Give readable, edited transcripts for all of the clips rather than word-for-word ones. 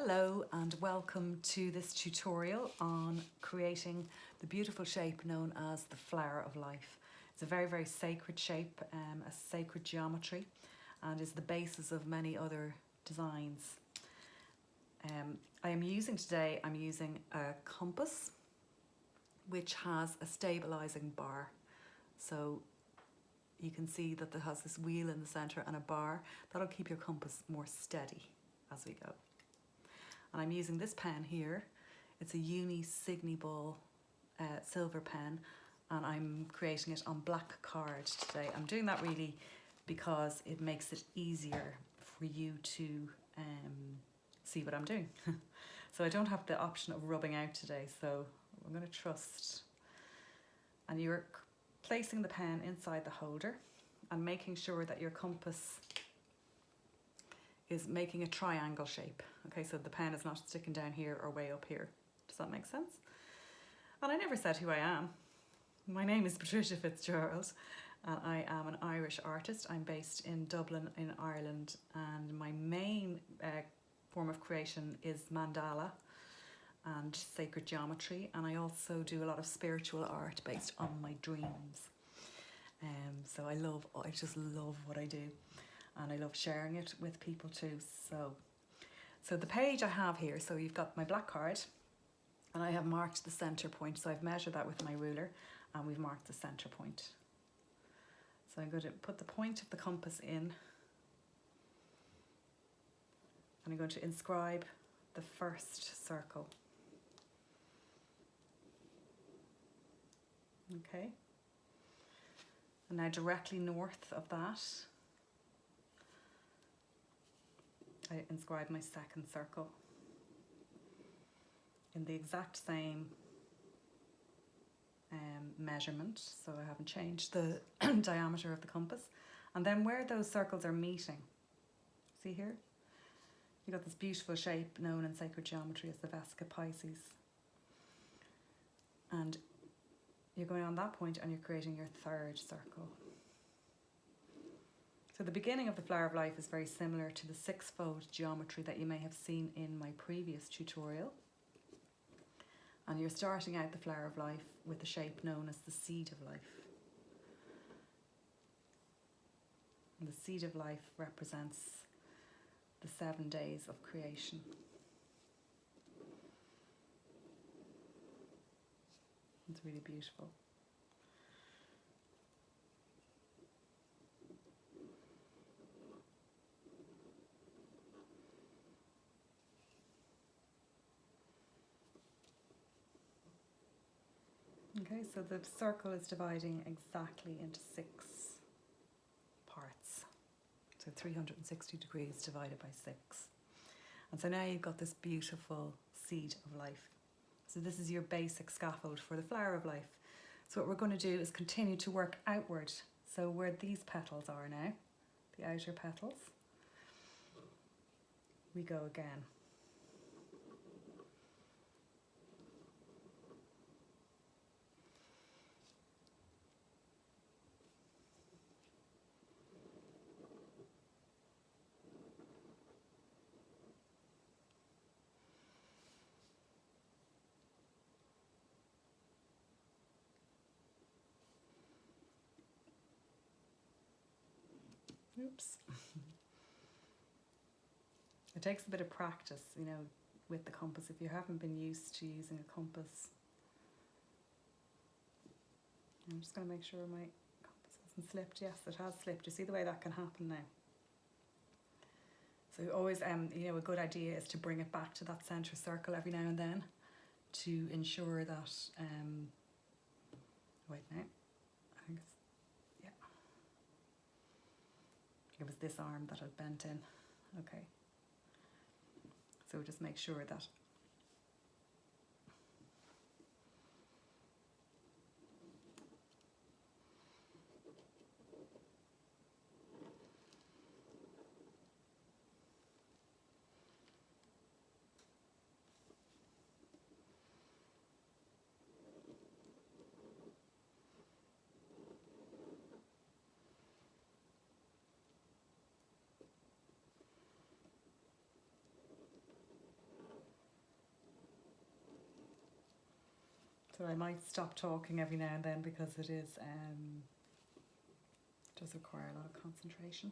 Hello and welcome to this tutorial on creating the beautiful shape known as the flower of life. It's a very sacred shape, a sacred geometry, and is the basis of many other designs. I'm using a compass which has a stabilizing bar. So you can see that it has this wheel in the center and a bar that'll keep your compass more steady as we go. And I'm using this pen here. It's a Uni Signy Ball silver pen, and I'm creating it on black card today. I'm doing that really because it makes it easier for you to see what I'm doing. So I don't have the option of rubbing out today, so I'm going to trust. And you're placing the pen inside the holder and making sure that your compass is making a triangle shape. Okay, so the pen is not sticking down here or way up here. Does that make sense? And I never said who I am. My name is Patricia Fitzgerald, and I am an Irish artist. I'm based in Dublin in Ireland, and my main form of creation is Mandala and sacred geometry, and I also do a lot of spiritual art based on my dreams. So I just love what I do, and I love sharing it with people too. So the page I have here, so you've got my black card, and I have marked the center point. So I've measured that with my ruler, and we've marked the center point. So I'm going to put the point of the compass in, and I'm going to inscribe the first circle. Okay. And now directly north of that, I inscribe my second circle in the exact same measurement, so I haven't changed the diameter of the compass. And then where those circles are meeting, see here? You've got this beautiful shape known in sacred geometry as the Vesica Pisces. And you're going on that point and you're creating your third circle. So the beginning of the flower of life is very similar to the six-fold geometry that you may have seen in my previous tutorial. And you're starting out the flower of life with the shape known as the seed of life. And the seed of life represents the 7 days of creation. It's really beautiful. Okay, so the circle is dividing exactly into 6 parts. So 360 degrees divided by 6. And so now you've got this beautiful seed of life. So this is your basic scaffold for the flower of life. So what we're going to do is continue to work outward. So where these petals are now, the outer petals, we go again. Oops. It takes a bit of practice, you know, with the compass. If you haven't been used to using a compass. I'm just going to make sure my compass hasn't slipped. Yes, it has slipped. You see the way that can happen now. So always, you know, a good idea is to bring it back to that centre circle every now and then to ensure that, wait now, I think it's, yeah. It was this arm that had bent in. Okay. So just make sure that So I might stop talking every now and then because it is does require a lot of concentration.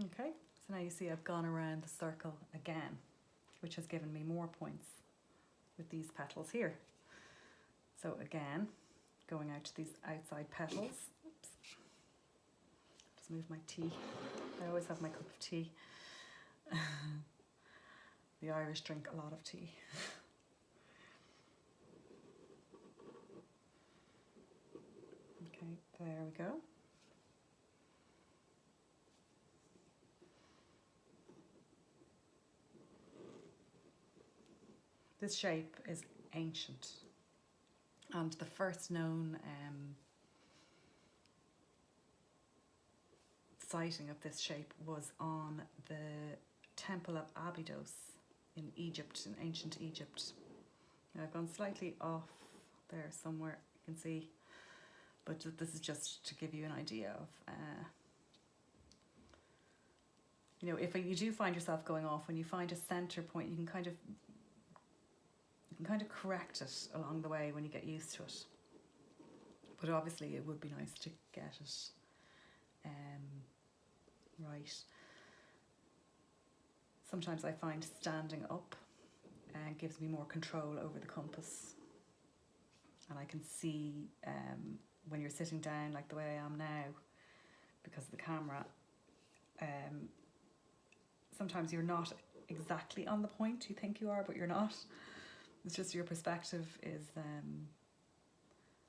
Okay, so now you see I've gone around the circle again, which has given me more points with these petals here. So again, going out to these outside petals. Oops. Just move my tea. I always have my cup of tea. The Irish drink a lot of tea. Okay, there we go. This shape is ancient, and the first known sighting of this shape was on the Temple of Abydos in Egypt, in ancient Egypt. Now I've gone slightly off there somewhere, you can see, but this is just to give you an idea of, you know, if you do find yourself going off, when you find a center point, you can kind of correct it along the way when you get used to it. But obviously it would be nice to get it right. Sometimes I find standing up gives me more control over the compass, and I can see when you're sitting down like the way I am now, because of the camera, sometimes you're not exactly on the point you think you are, but you're not. It's just your perspective is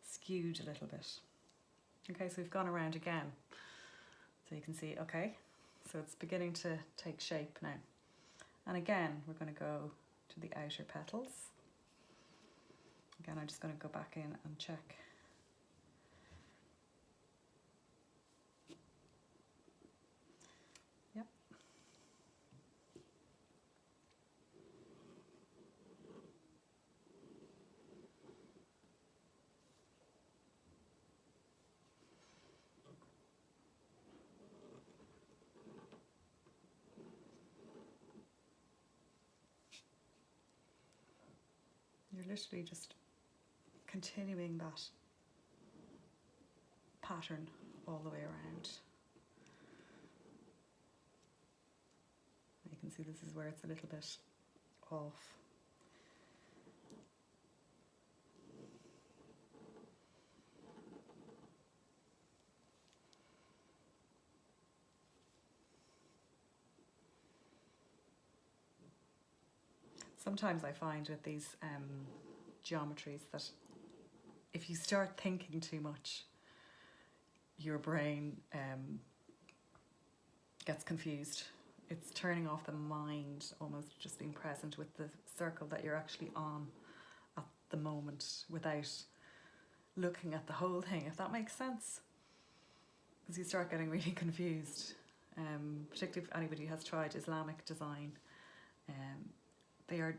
skewed a little bit. Okay, so we've gone around again. So you can see, okay, so it's beginning to take shape now. And again, we're going to go to the outer petals. Again, I'm just going to go back in and check. Yep. You're literally just continuing that pattern all the way around. You can see this is where it's a little bit off. Sometimes I find with these geometries that if you start thinking too much, your brain gets confused. It's turning off the mind, almost just being present with the circle that you're actually on at the moment without looking at the whole thing, if that makes sense. Because you start getting really confused, particularly if anybody has tried Islamic design. They are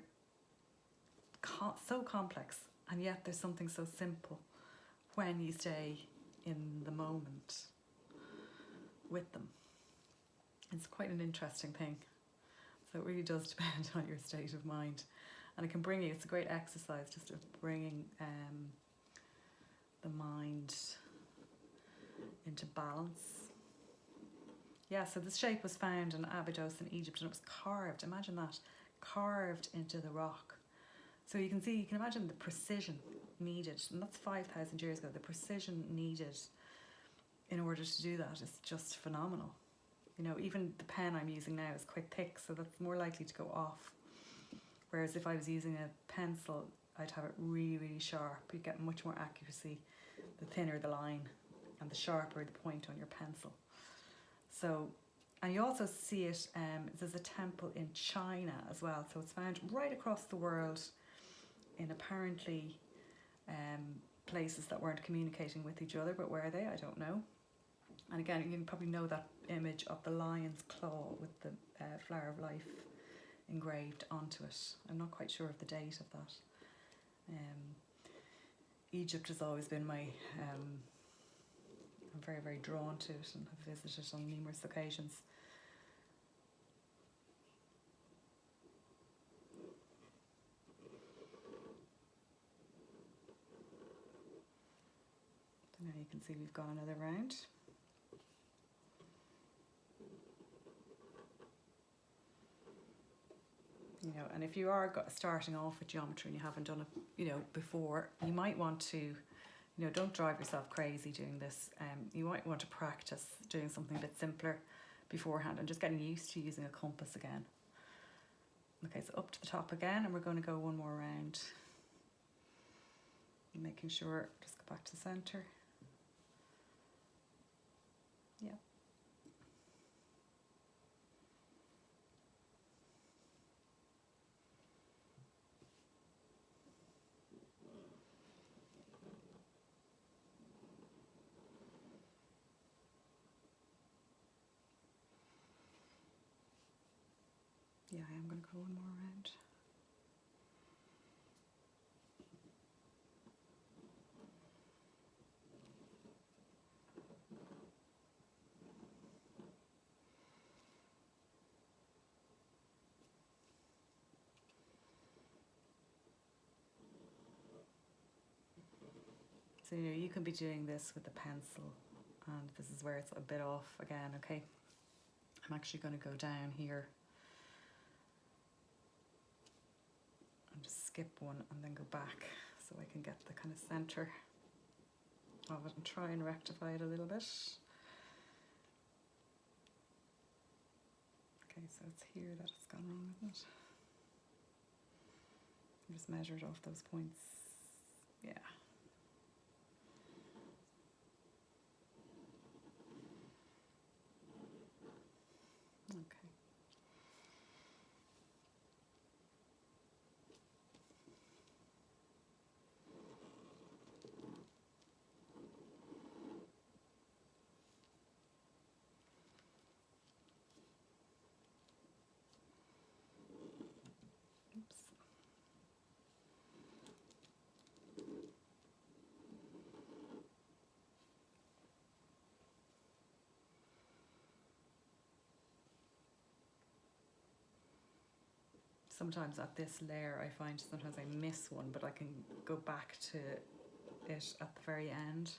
so complex, and yet there's something so simple when you stay in the moment with them. It's quite an interesting thing. So it really does depend on your state of mind, and it can bring you, it's a great exercise just of bringing the mind into balance. Yeah, so this shape was found in Abydos in Egypt, and it was carved, imagine that, carved into the rock. So you can see, you can imagine the precision needed, and that's 5,000 years ago. The precision needed in order to do that is just phenomenal. You know, even the pen I'm using now is quite thick, so that's more likely to go off. Whereas if I was using a pencil, I'd have it really, really sharp. You'd get much more accuracy the thinner the line and the sharper the point on your pencil. So, and you also see it, there's a temple in China as well. So it's found right across the world in apparently places that weren't communicating with each other, but where are they? I don't know. And again, you can probably know that image of the lion's claw with the flower of life engraved onto it. I'm not quite sure of the date of that. Egypt has always been my, I'm very, very drawn to it and have visited on numerous occasions. Now you can see we've gone another round. You know, and if you are starting off with geometry and you haven't done it, you know, before, you might want to, you know, don't drive yourself crazy doing this. You might want to practice doing something a bit simpler beforehand and just getting used to using a compass again. Okay, so up to the top again, and we're going to go one more round. Making sure, just go back to the center. Yeah. Yeah, I am going to go one more round. So, you know, you can be doing this with a pencil, and this is where it's a bit off again, okay? I'm actually going to go down here and just skip one and then go back so I can get the kind of center of it and try and rectify it a little bit. Okay, so it's here that it's gone wrong, isn't it? Just measure it off those points. Yeah. Okay. Oops. Sometimes at this layer I find sometimes I miss one, but I can go back to it at the very end.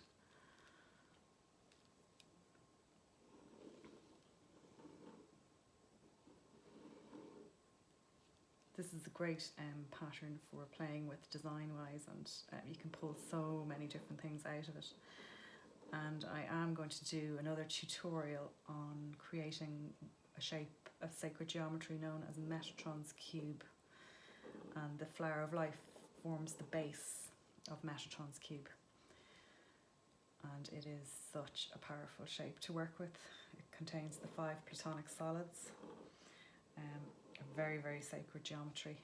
This is a great pattern for playing with design-wise, and you can pull so many different things out of it. And I am going to do another tutorial on creating a shape of sacred geometry known as Metatron's cube. And the flower of life forms the base of Metatron's cube. And it is such a powerful shape to work with. It contains the 5 platonic solids. A very, very sacred geometry.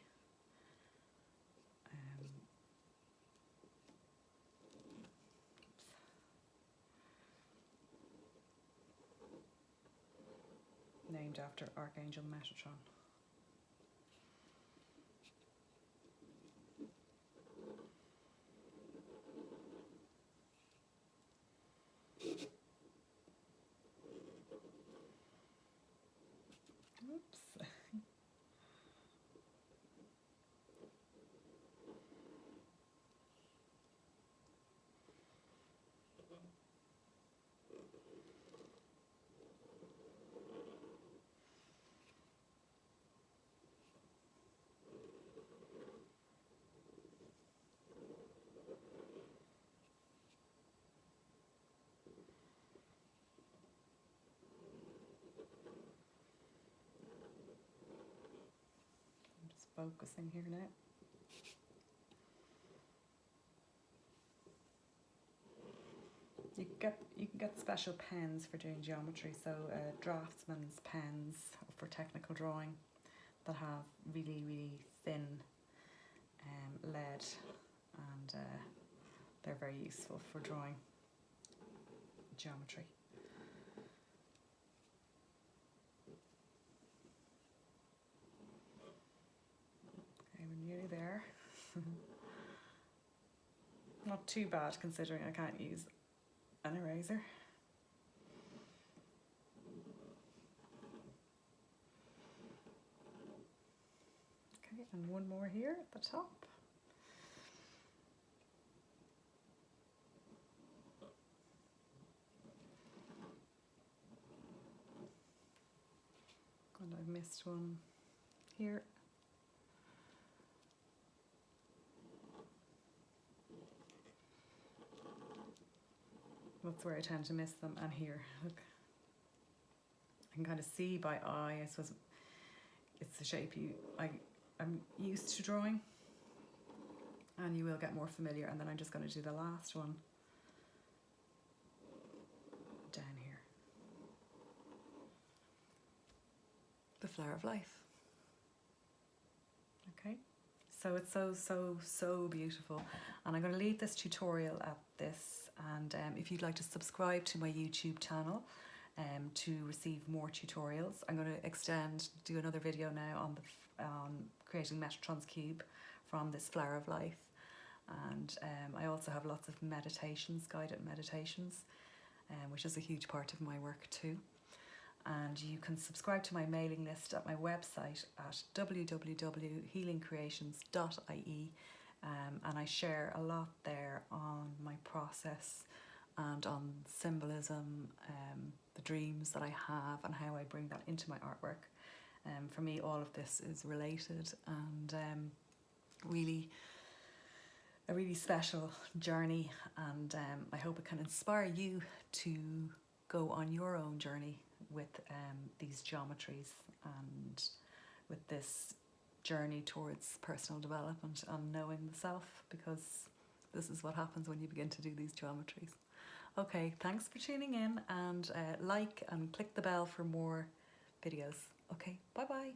Named after Archangel Metatron. Oops. Focusing here now. You can get special pens for doing geometry, so draftsman's pens for technical drawing that have really, really thin lead, and they're very useful for drawing geometry. We're nearly there. Not too bad considering I can't use an eraser. Okay, and one more here at the top. missed one here. That's where I tend to miss them. And here, look. I can kind of see by eye, I suppose it's the shape I'm used to drawing. And you will get more familiar. And then I'm just going to do the last one down here. The flower of life. Okay, so it's so beautiful. And I'm going to leave this tutorial at this. And if you'd like to subscribe to my YouTube channel to receive more tutorials, I'm going to do another video now on creating Metatron's cube from this flower of life. And I also have lots of meditations, guided meditations, which is a huge part of my work too. And you can subscribe to my mailing list at my website at www.healingcreations.ie, and I share a lot there on my process and on symbolism, the dreams that I have and how I bring that into my artwork. For me, all of this is related, and a really special journey, and I hope it can inspire you to go on your own journey with these geometries and with this journey towards personal development and knowing the self, because this is what happens when you begin to do these geometries. Okay, thanks for tuning in, and like and click the bell for more videos. Okay, bye bye.